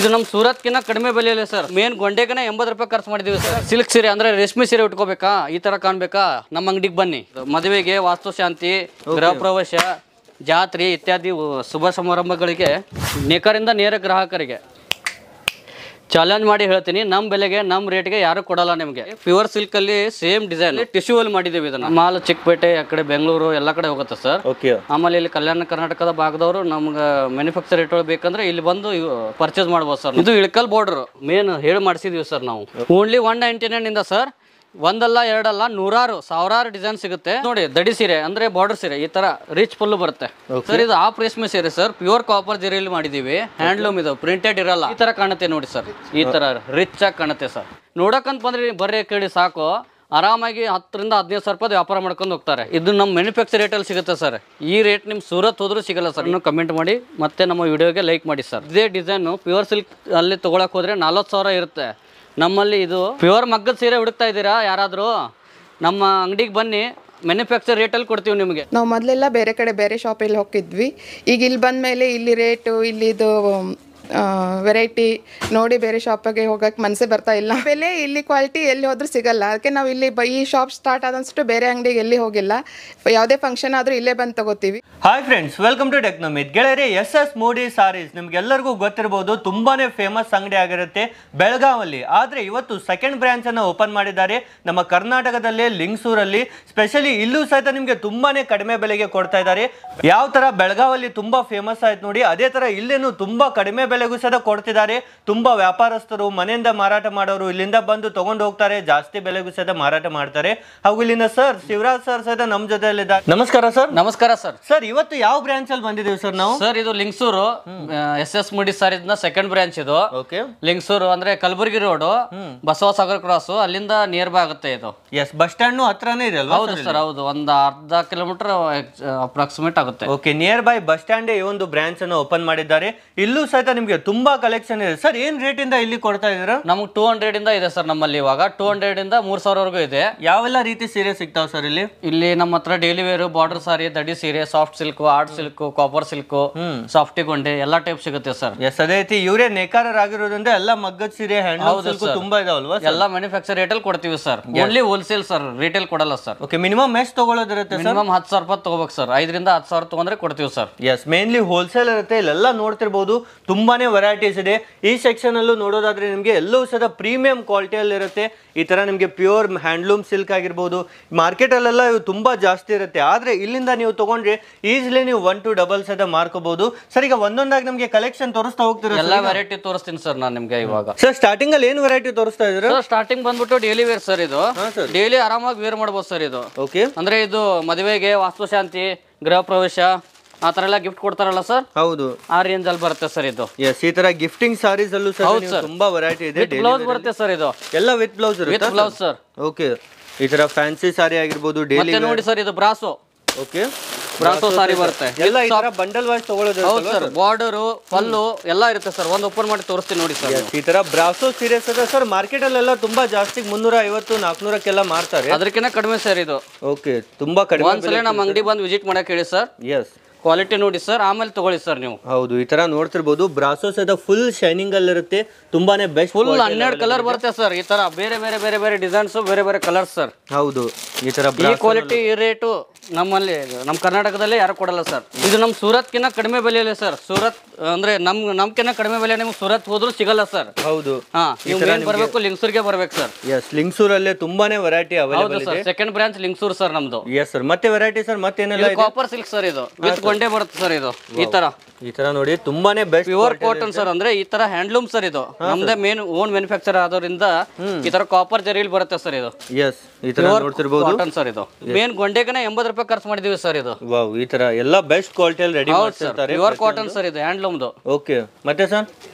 ಇದು ನಮ್ಮ ಸೂರತ್ಕಿನ್ನ ಕಡಿಮೆ ಬೆಲೆಯಲ್ಲಿ ಸರ್. ಮೇನ್ ಗೊಂಡೆಗನೆ 80 ರೂಪಾಯಿ ಖರ್ಚು ಮಾಡಿದೀವಿ ಸರ್. ಸಿಲ್ಕ್ ಸೀರೆ ಅಂದ್ರೆ ರೇಷ್ಮೆ ಸೀರೆ ಉಟ್ಕೋಬೇಕಾ, ಈ ತರ ಕಾಣ್ಬೇಕಾ, ನಮ್ಮ ಅಂಗಡಿಗೆ ಬನ್ನಿ. ಮದುವೆಗೆ, ವಾಸ್ತು ಶಾಂತಿ, ಗೃಹ ಪ್ರವೇಶ, ಜಾತ್ರೆ ಇತ್ಯಾದಿ ಶುಭ ಸಮಾರಂಭಗಳಿಗೆ ನೇಕಾರಿಂದ ನೇರ ಗ್ರಾಹಕರಿಗೆ ಚಾಲೆಂಜ್ ಮಾಡಿ ಹೇಳ್ತೀನಿ, ನಮ್ಮ ಬೆಲೆಗೆ ನಮ್ಮ ರೇಟ್ಗೆ ಯಾರು ಕೊಡಲ್ಲ ನಿಮಗೆ. ಪ್ಯೂರ್ ಸಿಲ್ಕ್ ಅಲ್ಲಿ ಸೇಮ್ ಡಿಸೈನ್ ಟಿಶ್ಯೂ ಅಲ್ಲಿ ಮಾಡಿದ್ದೀವಿ ಇದನ್ನ. ಮಾಲ್ ಚಿಕ್ಕಪೇಟೆ ಆ ಕಡೆ ಬೆಂಗಳೂರು ಎಲ್ಲ ಕಡೆ ಹೋಗುತ್ತೆ ಸರ್. ಆಮೇಲೆ ಇಲ್ಲಿ ಕಲ್ಯಾಣ ಕರ್ನಾಟಕದ ಭಾಗದವರು ನಮ್ಗೆ ಮ್ಯಾನುಫ್ಯಾಕ್ಚರ್ ರೇಟ್ ಬೇಕಂದ್ರೆ ಇಲ್ಲಿ ಬಂದು ಪರ್ಚೇಸ್ ಮಾಡ್ಬೋದು ಸರ್. ಇದು ಇಳಕಲ್ ಬಾರ್ಡರ್ ಮೇನ್ ಹೇಳಿ ಮಾಡಿಸಿದೀವಿ ಸರ್ ನಾವು. ಓನ್ಲಿ 199 ಇಂದ ಸರ್. ಒಂದಲ್ಲ ಎರಡಲ್ಲ ಸಾವಿರಾರು ಡಿಸೈನ್ ಸಿಗುತ್ತೆ ನೋಡಿ. ದಡಿ ಸೀರೆ ಅಂದ್ರೆ ಬಾರ್ಡರ್ ಸೀರೆ ಈ ತರ ರಿಚ್ ಫುಲ್ ಬರುತ್ತೆ ಸರ್. ಇದು ಆಫ್ ರೇಷ್ಮೆ ಸೀರೆ ಸರ್, ಪ್ಯೂರ್ ಕಾಪರ್ ಜರಿಯಲ್ಲಿ ಮಾಡಿದೀವಿ. ಹ್ಯಾಂಡ್ಲೂಮ್ ಇದು, ಪ್ರಿಂಟೆಡ್ ಇರಲ್ಲ. ಈ ತರ ಕಾಣುತ್ತೆ ನೋಡಿ ಸರ್, ಈ ತರ ರಿಚ್ ಆಗಿ ಕಾಣುತ್ತೆ ಸರ್. ನೋಡಕಂತ ಬಂದ್ರೆ ಬರ್ರಿ ಕೇಳಿ ಸಾಕು, ಆರಾಮಾಗಿ 10 ರಿಂದ 15 ಸಾವಿರ ರೂಪಾಯಿ ವ್ಯಾಪಾರ ಮಾಡ್ಕೊಂಡು ಹೋಗ್ತಾರೆ. ಇದು ನಮ್ಮ ಮ್ಯಾನುಫ್ಯಾಕ್ಚರ್ ರೇಟಲ್ಲಿ ಸಿಗುತ್ತೆ ಸರ್. ಈ ರೇಟ್ ನಿಮ್ ಸೂರತ್ ಹೋದ್ರೂ ಸಿಗಲ್ಲ ಸರ್. ಇನ್ನು ಕಮೆಂಟ್ ಮಾಡಿ ಮತ್ತೆ ನಮ್ಮ ವಿಡಿಯೋಗೆ ಲೈಕ್ ಮಾಡಿ ಸರ್. ಇದೇ ಡಿಸೈನ್ ಪ್ಯೂರ್ ಸಿಲ್ಕ್ ಅಲ್ಲಿ ತಗೊಳಕ್ ಹೋದ್ರೆ 40,000 ಇರುತ್ತೆ. ನಮ್ಮಲ್ಲಿ ಇದು ಪ್ಯೂರ್ ಮಗ್ಗದ ಸೀರೆ ಹುಡುಕ್ತಾ ಇದ್ದೀರಾ ಯಾರಾದರೂ, ನಮ್ಮ ಅಂಗಡಿಗೆ ಬನ್ನಿ, ಮ್ಯಾನುಫ್ಯಾಕ್ಚರ್ ರೇಟಲ್ಲಿ ಕೊಡ್ತೀವಿ ನಿಮಗೆ. ನಾವು ಮೊದಲೆಲ್ಲ ಬೇರೆ ಕಡೆ ಬೇರೆ ಶಾಪಲ್ಲಿ ಹೋಗಿದ್ವಿ. ಈಗ ಇಲ್ಲಿ ಬಂದ ಮೇಲೆ ಇಲ್ಲಿ ರೇಟು, ಇಲ್ಲಿದು ವೆರೈಟಿ ನೋಡಿ ಬೇರೆ ಶಾಪಿಗೆ ಹೋಗಕ್ಕೆ ಮನಸ್ಸೇ ಬರ್ತಾ ಇಲ್ಲ. ಬೆಲೆ ಇಲ್ಲಿ ಕ್ವಾಲಿಟಿ ಎಲ್ಲಿ ಹೋದ್ರೂ ಸಿಗಲ್ಲ. ಅದಕ್ಕೆ ನಾವು ಇಲ್ಲಿ ಈ ಶಾಪ್ ಸ್ಟಾರ್ಟ್ ಆದಷ್ಟು ಬೇರೆ ಅಂಗಡಿಗೆ ಎಲ್ಲಿ ಹೋಗಿಲ್ಲ. ಯಾವುದೇ ಫಂಕ್ಷನ್ ಆದರೂ ಇಲ್ಲೇ ಬಂದು ತಗೋತೀವಿ. Hi friends, welcome to ಟೆಕ್ನೋಮಿತ್. ಗೆಳೆಯರೆ, SS ಮೋಡಿ ಸಾರೀಸ್ ನಿಮ್ಗೆಲ್ಲರಿಗೂ ಗೊತ್ತಿರಬಹುದು, ತುಂಬಾನೇ ಫೇಮಸ್ ಅಂಗಡಿ ಆಗಿರುತ್ತೆ ಬೆಳಗಾವಲ್ಲಿ. ಆದ್ರೆ ಇವತ್ತು ಸೆಕೆಂಡ್ ಬ್ರಾಂಚ್ ಅನ್ನು ಓಪನ್ ಮಾಡಿದ್ದಾರೆ ನಮ್ಮ ಕರ್ನಾಟಕದಲ್ಲೇ ಲಿಂಗಸೂರಲ್ಲಿ. ಸ್ಪೆಷಲಿ ಇಲ್ಲೂ ಸಹಿತ ನಿಮ್ಗೆ ತುಂಬಾನೇ ಕಡಿಮೆ ಬೆಲೆಗೆ ಕೊಡ್ತಾ ಇದ್ದಾರೆ. ಯಾವ ತರ ಬೆಳಗಾವಲ್ಲಿ ತುಂಬಾ ಫೇಮಸ್ ಆಯ್ತು ನೋಡಿ, ಅದೇ ತರ ಇಲ್ಲೇನು ತುಂಬಾ ಕಡಿಮೆ ಬೆಲೆಗೂ ಸಹ ಕೊಡ್ತಿದ್ದಾರೆ. ತುಂಬಾ ವ್ಯಾಪಾರಸ್ಥರು, ಮನೆಯಿಂದ ಮಾರಾಟ ಮಾಡೋರು ಇಲ್ಲಿಂದ ಬಂದು ತಗೊಂಡು ಹೋಗ್ತಾರೆ, ಜಾಸ್ತಿ ಬೆಲೆಗೂ ಸಹ ಮಾರಾಟ ಮಾಡ್ತಾರೆ. ಹಾಗೂ ಇಲ್ಲಿನ ಸರ್ ಶಿವರಾಜ್ ಸರ್ ಸಹಿತ ನಮ್ಮ ಜೊತೆಯಲ್ಲಿದ್ದಾರೆ. ನಮಸ್ಕಾರ ಸರ್. ನಮಸ್ಕಾರ ಸರ್. ಸರ್, ಇವತ್ತು ಯಾವ ಬ್ರಾಂಚ್ ಅಲ್ಲಿ ಬಂದಿದ್ದೀವಿ ಸರ್ ನಾವು? ಸರ್, ಇದು ಲಿಂಗಸೂರು SS ಮುಡಿ ಸಾರೀಸ್ ನ ಸೆಕೆಂಡ್ ಬ್ರಾಂಚ್ ಇದು. ಲಿಂಗಸೂರು ಅಂದ್ರೆ ಕಲಬುರಗಿ ರೋಡ್, ಬಸವಸಾಗರ್ ಕ್ರಾಸ್, ಅಲ್ಲಿಂದ ನಿಯರ್ ಬೈ ಆಗುತ್ತೆ ಇದು. ಎಸ್, ಬಸ್ ಸ್ಟ್ಯಾಂಡ್ ಹತ್ರನೇ ಇದೆ ಅಲ್ವಾ? ಹೌದು ಸರ್, ಹೌದು. ಒಂದು ಅರ್ಧ ಕಿಲೋಮೀಟರ್ ಅಪ್ರಾಕ್ಸಿಮೇಟ್ ಆಗುತ್ತೆ. Okay, near by bus stand ಈ ಒಂದು ಬ್ರಾಂಚ್ ಅನ್ನು ಓಪನ್ ಮಾಡಿದ್ದಾರೆ. ಇಲ್ಲೂ ಸಹಿತ ನಿಮ್ಗೆ ತುಂಬಾ ಕಲೆಕ್ಷನ್ ಇದೆ ಸರ್. ಏನ್ ರೇಟ್ ಇಂದ ಇಲ್ಲಿ ಕೊಡ್ತಾ ಇದೀರಾ? ನಮ್ಗೆ 200 ಇಂದ ಇದೆ ಸರ್ ನಮ್ಮಲ್ಲಿ. ಇವಾಗ 200 ಇಂದ 3,000 ವರೆಗೂ ಇದೆ. ಯಾವೆಲ್ಲ ರೀತಿ ಸೀರೆ ಸಿಗ್ತಾವ ಸರ್ ಇಲ್ಲಿ? ಇಲ್ಲಿ ನಮ್ಮ ಹತ್ರ ಡೈಲಿ ವೇರ್, ಬಾರ್ಡರ್ ಸಾರಿ, ದಡಿ ಸೀರೆ, soft silk, art silk, copper silk, softy ಗೊಂಡೆ ಎಲ್ಲಾ ಟೈಪ್ ಸಿಗುತ್ತೆ ಸರ್. ಎಸ್, ಅದೇ ರೀತಿ ಇವರೇ ನೇಕಾರರಾಗಿರೋದ್ರಿಂದ ಎಲ್ಲ ಮಗ್ಗದ ಸೀರೆ, ಹ್ಯಾಂಡ್ ಸಿಲ್ಕ್ ತುಂಬಾ ಇದಾವಲ್ವಾ? ಎಲ್ಲ ಮ್ಯಾನುಫ್ಯಾಕ್ಚರ್ ರೇಟ್ ಅಲ್ಲಿ ಕೊಡ್ತೀವಿ sir. Only wholesale sir, retail ಕೊಡಲ್ಲ ಸರ್. ಓಕೆ, ಮಿನಿಮಮ್ ಎಷ್ಟು ತಗೊಳ್ಳೋದಿರುತ್ತೆ? ಮಿನಿಮಮ್ 10,000 ರೂಪಾಯಿ ತಗೋಬೇಕು ಸರ್. 5 ರಿಂದ 10,000 ತಗೊಂಡ್ರೆ ಕೊಡ್ತೀವಿ ಸರ್. ಎಸ್, ಮೇನ್ಲಿ ಹೋಲ್ಸೇಲ್ ಇರುತ್ತೆ. ಇಲ್ಲೆಲ್ಲ ನೋಡ್ತಿರ್ಬೋದು, ತುಂಬಾನೇ ವೆರೈಟೀಸ್ ಇದೆ. ಈ ಸೆಕ್ಷನ್ ಅಲ್ಲೂ ನೋಡೋದಾದ್ರೆ ನಿಮಗೆ ಎಲ್ಲವೂ ಸಹ ಪ್ರೀಮಿಯಂ ಕ್ವಾಲಿಟಿಯಲ್ಲಿ ಇರುತ್ತೆ. ಈ ತರ ನಿಮಗೆ ಪ್ಯೂರ್ ಹ್ಯಾಂಡ್ಲೂಮ್ ಸಿಲ್ಕ್ ಆಗಿರ್ಬೋದು, ಮಾರ್ಕೆಟ್ ಅಲ್ಲೆಲ್ಲ ಇವು ತುಂಬಾ ಜಾಸ್ತಿ ಇರುತ್ತೆ. ಆದ್ರೆ ಇಲ್ಲಿಂದ ನೀವು ತಗೊಂಡ್ರೆ ಈಸಿಲಿ ನೀವು 1 to 2 ಸಹ ಮಾರ್ಕೋಬಹುದು ಸರ್. ಈಗ ಒಂದೊಂದಾಗಿ ನಮಗೆ ಕಲೆಕ್ಷನ್ ತೋರಿಸ್ತಾ ಹೋಗ್ತೀರಾ? ಎಲ್ಲ ವೆರೈಟಿ ತೋರಿಸ್ತೀನಿ ಸರ್ ನಾನು ನಿಮ್ಗೆ ಇವಾಗ. ಸರ್, ಸ್ಟಾರ್ಟಿಂಗ್ ಅಲ್ಲಿ ಏನು ವೆರೈಟಿ ತೋರಿಸ್ತಾ ಇದ್ದೀರಾ? ಸರ್, ಸ್ಟಾರ್ಟಿಂಗ್ ಬಂದ್ಬಿಟ್ಟು ಡೈಲಿ ವೇರ್ ಸರ್. ಇದು ಡೈಲಿ ಆರಾಮಾಗಿ ವೇರ್ ಮಾಡಬಹುದು ಸರ್ ಇದು. ಓಕೆ, ಅಂದ್ರೆ ಇದು ಮದುವೆಗೆ, ವಾಸ್ತು ಶಾಂತಿ, ಗೃಹ ಪ್ರವೇಶ ಆ ತರ ಎಲ್ಲ ಗಿಫ್ಟ್ ಕೊಡ್ತಾರಲ್ಲ ಸರ್. ಹೌದು, ಆ ರೇಂಜ್ ಅಲ್ಲಿ ಬರುತ್ತೆ ಸರ್ ಇದು. ಎಸ್, ಈ ತರ ಗಿಫ್ಟಿಂಗ್ ಸಾರೀಸ್ ಅಲ್ಲೂ ಸಹ ತುಂಬಾ ವೆರೈಟಿ ಇದೆ. ಬ್ಲೌಸ್ ಬರುತ್ತೆ ಸರ್ ಇದು. ಎಲ್ಲ ವಿತ್ ಬ್ಲೌಸ್ ಇರುತ್ತೆ. With blouse sir. ಓಕೆ, ಈ ತರ ಫ್ಯಾನ್ಸಿ ಸಾರಿ ಆಗಿರ್ಬೋದು, ಡೈಲಿ ನೋಡಿ ಸರ್, ಇದು ಬ್ರಾಸೋ. ಓಕೆ, ಬ್ರಾಸೋ ಸಾರಿ ಬರುತ್ತೆ. ಎಲ್ಲ ಈ ತರ ಬಂಡಲ್ ವೈಸ್ ತಗೊಳ್ಳೋದು. ಹೌದು ಸರ್, ಬಾರ್ಡರ್, ಪಲ್ಲು ಎಲ್ಲ ಇರುತ್ತೆ ಸರ್. ಒಂದು ಓಪನ್ ಮಾಡಿ ತೋರಿಸ್ತೀನಿ ನೋಡಿ ಸರ್. ಈ ತರ ಬ್ರಾಸೋ ಸೀರೀಸ್ ಇದೆ ಸರ್. ಮಾರ್ಕೆಟ್ ಅಲ್ಲೆಲ್ಲ ತುಂಬಾ ಜಾಸ್ತಿ 350, 400ಕ್ಕೆಲ್ಲ ಮಾರ್ತಾರೆ. ಅದಕ್ಕಿಂತ ಕಡಿಮೆ ಸರ್ ಇದು. ಓಕೆ, ತುಂಬಾ ಕಡಿಮೆ. ಒಂದ್ಸಲ ನಮ್ಮ ಅಂಗಡಿ ಬಂದು ವಿಸಿಟ್ ಮಾಡಕ್ ಹೇಳಿ ಸರ್. ಎಸ್, ಕ್ವಾಲಿಟಿ ನೋಡಿ ಸರ್, ಆಮೇಲೆ ತಗೊಳ್ಳಿ ಸರ್ ನೀವು. ಹೌದು, ಈ ತರ ನೋಡ್ತಿರ್ಬೋದು. ಬ್ರಾಸೋ ಸಹ ಫುಲ್ ಶೈನಿಂಗ್ ಅಲ್ಲಿ ಇರುತ್ತೆ. ತುಂಬಾನೇ ಬೆಸ್ಟ್. ಫುಲ್ 12 ಕಲರ್ ಬರುತ್ತೆ ಸರ್. ಈ ತರ ಬೇರೆ ಬೇರೆ ಬೇರೆ ಬೇರೆ ಡಿಸೈನ್ಸ್, ಬೇರೆ ಬೇರೆ ಕಲರ್ಸ್ ಸರ್. ಹೌದು, ಈ ತರ ಈ ಕ್ವಾಲಿಟಿ, ಈ ರೇಟು ನಮ್ಮಲ್ಲಿ ನಮ್ಮ ಕರ್ನಾಟಕದಲ್ಲಿ ಯಾರು ಕೊಡಲ್ಲ ಸರ್. ಇದು ನಮ್ಮ ಸೂರತ್ಕಿನ್ನ ಕಡಿಮೆ ಬೆಲೆಯಲ್ಲಿ ಸರ್. ಸೂರತ್ ಅಂದ್ರೆ ನಮ್ಕಿನ್ನ ಕಡಿಮೆ ಬೆಲೆ ನಿಮ್ಗೆ ಸೂರತ್ ಹೋದ್ರೂ ಸಿಗಲ್ಲ ಸರ್. ಹೌದು, ನೀವು ಬರ್ಬೇಕು, ಲಿಂಗಸೂರ್ಗೆ ಬರ್ಬೇಕು ಸರ್. ಎಸ್, ಲಿಂಗಸೂರಲ್ಲೇ ತುಂಬಾನೇ ವೆರೈಟಿ ಅವೈಲೇಬಲ್ ಇದೆ. ಸೆಕೆಂಡ್ ಬ್ರಾಂಚ್ ಲಿಂಗಸೂರ್ ಸರ್ ನಮ್ದು. ಎಸ್ ಸರ್, ಮತ್ತೆ ವೆರೈಟಿ ಸರ್ ಮತ್ತೇನೆಲ್ಲ? ಕಾಪರ್ ಸಿಲ್ಕ್ ಸರ್, ಇದು ವಿತ್ ಗೊಂಡೆ ಬರುತ್ತೆ ಸರ್. ಇದು ಈ ತರ ನೋಡಿ, ತುಂಬಾನೇ ಬೆಸ್ಟ್ ಪ್ಯೂರ್ ಕಾಟನ್ ಸರ್. ಅಂದ್ರೆ ಈ ತರ ಹ್ಯಾಂಡ್ಲೂಮ್ ಸರ್. ಇದು ನಮ್ದೇ ಮೇನ್ ಓನ್ ಮ್ಯಾನುಫ್ಯಾಕ್ಚರ್ ಆದ್ರಿಂದ ಈ ತರ ಕಾಪರ್ ಜರಿಯಲ್ಲಿ ಬರುತ್ತೆ ಸರ್ ಇದು. ಎಸ್, ಈ ತರ ನೋಡ್ತಿರ್ಬೋದು ಕಾಟನ್ ಸರ್. ಇದು ಮೇನ್ ಗೊಂಡೆಗನೆ 80 ರೂಪಾಯಿ ಖರ್ಚು ಮಾಡಿದೀವಿ ಸರ್ ಇದು. ವಾವ್, ಈ ತರ ಎಲ್ಲ ಬೆಸ್ಟ್ ಕ್ವಾಲಿಟಿಯಲ್ಲಿ ರೆಡಿ ಮಾಡ್ತಿರ್ತಾರೆ. ಪ್ಯೂರ್ ಕಾಟನ್ ಸರ್, ಇದು ಹ್ಯಾಂಡ್ಲೂಮ್ದು. ಓಕೆ, ಮತ್ತೆ ಸರ್